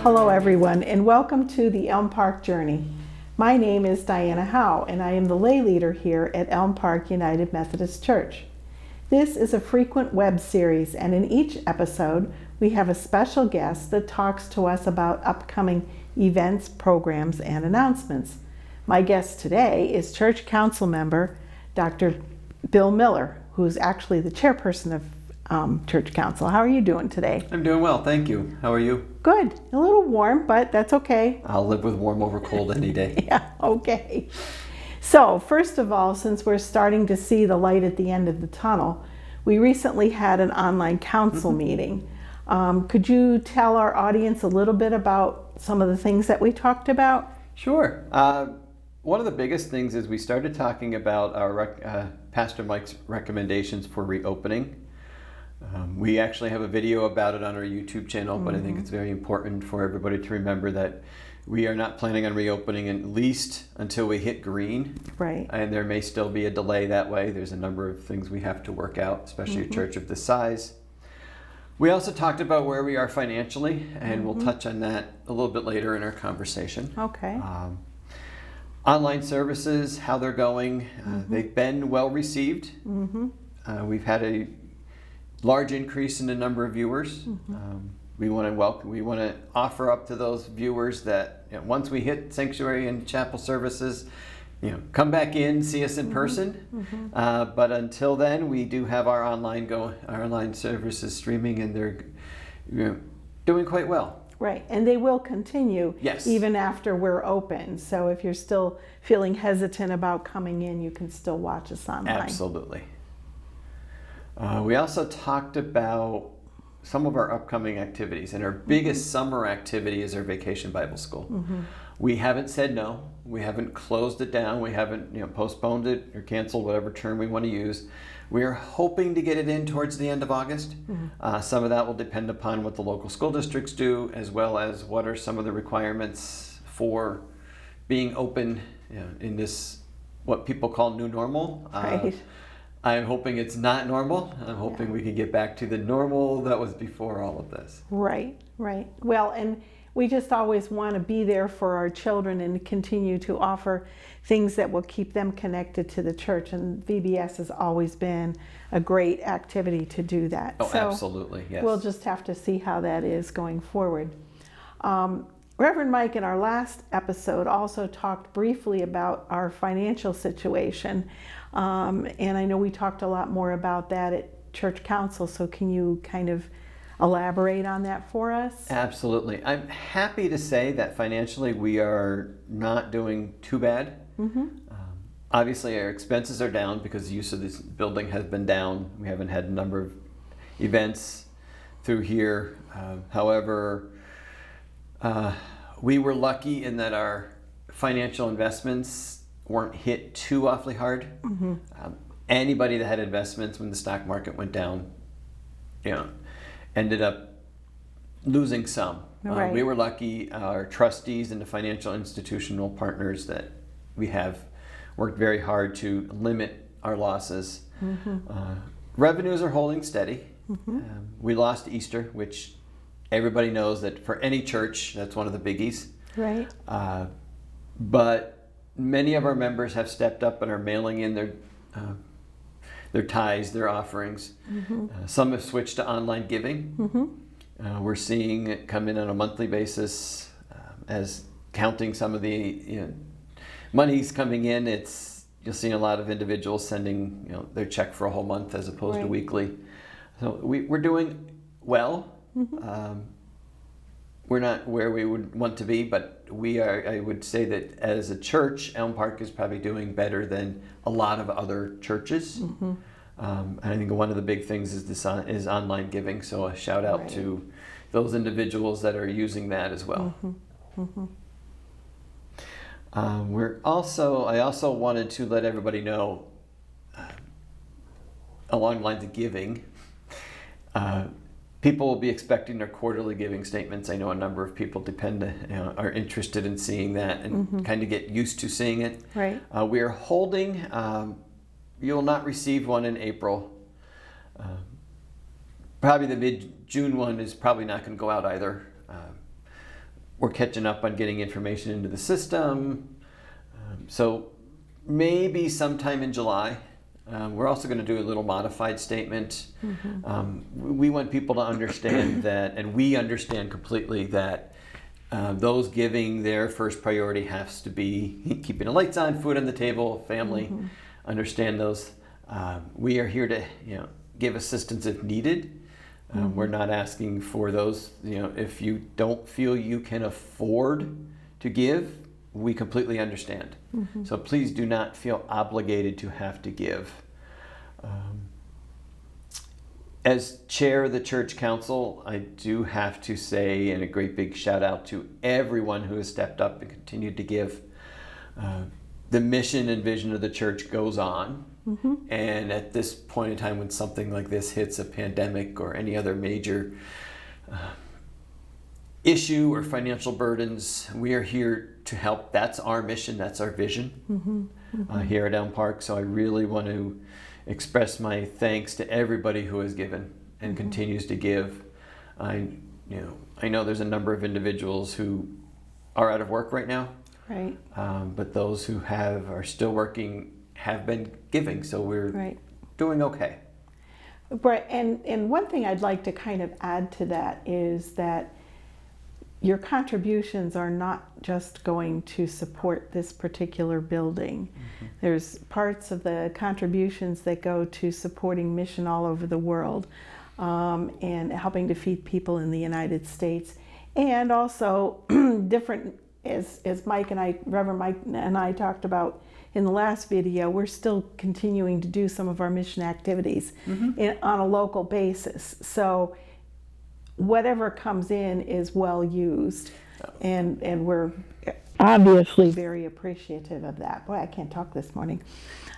Hello everyone, and welcome to the Elm Park Journey. My name is Diana Howe, and I am the lay leader here at Elm Park United Methodist Church. This is a frequent web series, and in each episode we have a special guest that talks to us about upcoming events, programs, and announcements. My guest today is Church Council member Dr. Bill Miller, who's actually the chairperson of Church Council. How are you doing today? I'm doing well, thank you. How are you? Good. A little warm, but that's okay. I'll live with warm over cold any day. Yeah, okay. So, first of all, since we're starting to see the light at the end of the tunnel, we recently had an online council meeting. Could you tell our audience a little bit about some of the things that we talked about? Sure. One of the biggest things is we started talking about our Pastor Mike's recommendations for reopening. We actually have a video about it on our YouTube channel, but I think it's very important for everybody to remember that we are not planning on reopening at least until we hit green. Right. And there may still be a delay that way. There's a number of things we have to work out, especially a church of this size. We also talked about where we are financially, and we'll touch on that a little bit later in our conversation. Okay. Online services, how they're going. They've been well received. We've had a large increase in the number of viewers. We want to offer up to those viewers that once we hit sanctuary and chapel services, come back in, see us in person. But until then, we do have our online services streaming, and they're doing quite well. Right, and they will continue even after we're open. So if you're still feeling hesitant about coming in, you can still watch us online. Absolutely. We also talked about some of our upcoming activities, and our biggest summer activity is our Vacation Bible School. We haven't said no. We haven't closed it down. We haven't postponed it or canceled, whatever term we want to use. We are hoping to get it in towards the end of August. Some of that will depend upon what the local school districts do, as well as what are some of the requirements for being open in this, what people call new normal. Right. I'm hoping it's not normal. I'm hoping we can get back to the normal that was before all of this. Right, right. Well, and we just always want to be there for our children and continue to offer things that will keep them connected to the church. And VBS has always been a great activity to do that. Oh, so absolutely, yes. We'll just have to see how that is going forward. Reverend Mike in our last episode also talked briefly about our financial situation. And I know we talked a lot more about that at Church Council, so can you kind of elaborate on that for us? Absolutely. I'm happy to say that financially we are not doing too bad. Obviously our expenses are down because the use of this building has been down. We haven't had a number of events through here. However, we were lucky in that our financial investments weren't hit too awfully hard. Anybody that had investments when the stock market went down, ended up losing some. Right. We were lucky. Our trustees and the financial institutional partners that we have worked very hard to limit our losses. Revenues are holding steady. We lost Easter, which everybody knows that for any church, that's one of the biggies. Right. But many of our members have stepped up and are mailing in their tithes, their offerings. Some have switched to online giving. We're seeing it come in on a monthly basis as counting some of the money's coming in. You'll see a lot of individuals sending their check for a whole month as opposed to weekly. So we're doing well. We're not where we would want to be, but we are. I would say that as a church, Elm Park is probably doing better than a lot of other churches. And I think one of the big things is online giving. So a shout out to those individuals that are using that as well. I also wanted to let everybody know, along the lines of giving. People will be expecting their quarterly giving statements. I know a number of people are interested in seeing that and kind of get used to seeing it. Right. We are holding, you'll not receive one in April. Probably the mid-June one is probably not going to go out either. we're catching up on getting information into the system. So maybe sometime in July. We're also going to do a little modified statement. We want people to understand that, and we understand completely that those giving, their first priority has to be keeping the lights on, food on the table, family. Understand those. We are here to give assistance if needed. We're not asking for those. If you don't feel you can afford to give, we completely understand. So please do not feel obligated to have to give. As chair of the church council, I do have to say, and a great big shout out to everyone who has stepped up and continued to give. The mission and vision of the church goes on. And at this point in time, when something like this hits, a pandemic or any other major issue or financial burdens, we are here to help. That's our mission. That's our vision here at Elm Park. So I really want to express my thanks to everybody who has given and continues to give. I know there's a number of individuals who are out of work right now. Right. But those who are still working have been giving, so we're doing okay. Right, and one thing I'd like to kind of add to that is that your contributions are not just going to support this particular building. There's parts of the contributions that go to supporting mission all over the world and helping to feed people in the United States, and also different, as Mike and I, Reverend Mike and I talked about in the last video, we're still continuing to do some of our mission activities on a local basis. So whatever comes in is well used, and we're obviously very appreciative of that. Boy, I can't talk this morning.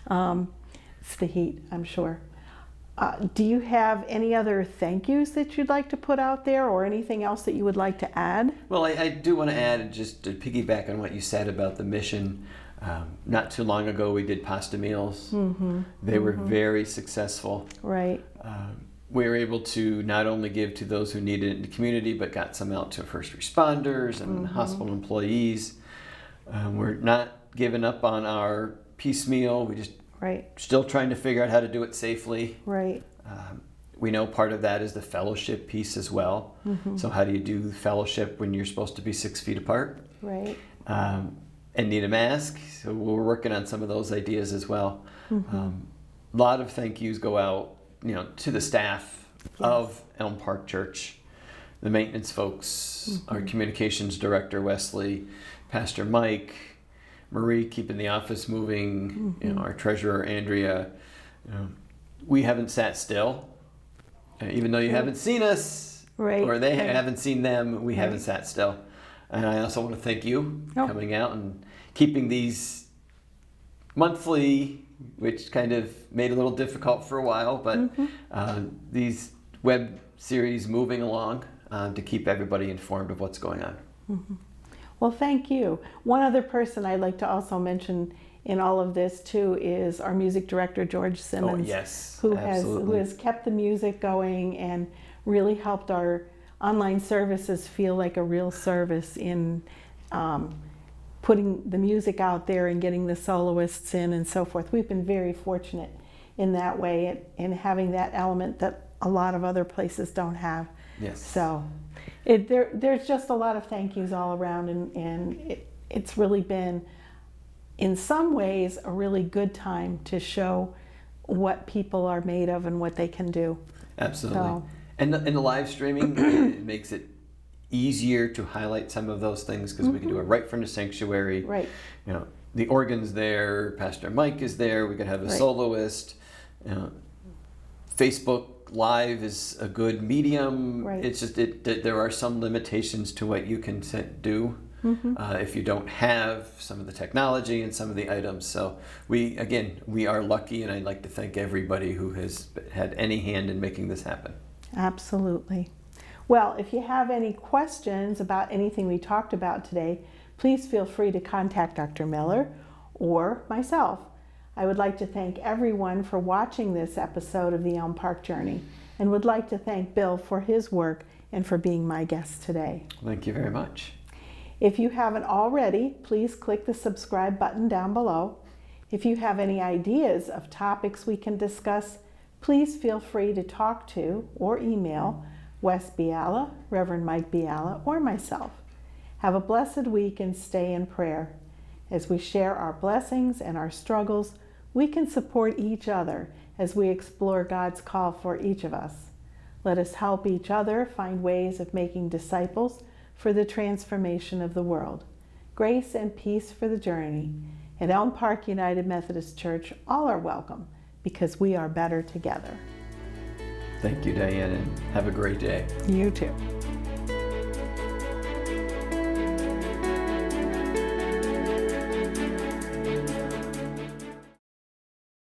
It's the heat, I'm sure. Do you have any other thank yous that you'd like to put out there, or anything else that you would like to add? Well, I do want to add, just to piggyback on what you said about the mission. Not too long ago, we did pasta meals. They were very successful. Right. We were able to not only give to those who needed it in the community, but got some out to first responders and hospital employees. We're not giving up on our piecemeal. We just still trying to figure out how to do it safely. Right. We know part of that is the fellowship piece as well. So how do you do fellowship when you're supposed to be 6 feet apart? Right. And need a mask? So we're working on some of those ideas as well. A lot of thank yous go out, to the staff of Elm Park Church, the maintenance folks, our communications director Wesley, Pastor Mike, Marie keeping the office moving, our treasurer Andrea. We haven't sat still, even though you haven't seen us, or they haven't seen them. We haven't sat still. And I also want to thank you coming out and keeping these monthly, which kind of made it a little difficult for a while, but these web series moving along to keep everybody informed of what's going on. Well, thank you. One other person I'd like to also mention in all of this too is our music director, George Simmons, who has kept the music going and really helped our online services feel like a real service in putting the music out there and getting the soloists in and so forth. We've been very fortunate in that way, and having that element that a lot of other places don't have. Yes. So there's just a lot of thank yous all around, and it's really been, in some ways, a really good time to show what people are made of and what they can do. Absolutely. So, and the live streaming, it makes it easier to highlight some of those things because we can do it right from the sanctuary. Right. The organ's there, Pastor Mike is there, we could have a soloist. Facebook Live is a good medium. Right. It's just there are some limitations to what you can do if you don't have some of the technology and some of the items. So we are lucky, and I'd like to thank everybody who has had any hand in making this happen. Absolutely. Well, if you have any questions about anything we talked about today, please feel free to contact Dr. Miller or myself. I would like to thank everyone for watching this episode of the Elm Park Journey, and would like to thank Bill for his work and for being my guest today. Thank you very much. If you haven't already, please click the subscribe button down below. If you have any ideas of topics we can discuss, please feel free to talk to or email Wes Biala, Reverend Mike Biala, or myself. Have a blessed week and stay in prayer. As we share our blessings and our struggles, we can support each other as we explore God's call for each of us. Let us help each other find ways of making disciples for the transformation of the world. Grace and peace for the journey. At Elm Park United Methodist Church, all are welcome because we are better together. Thank you, Diane, and have a great day. You too.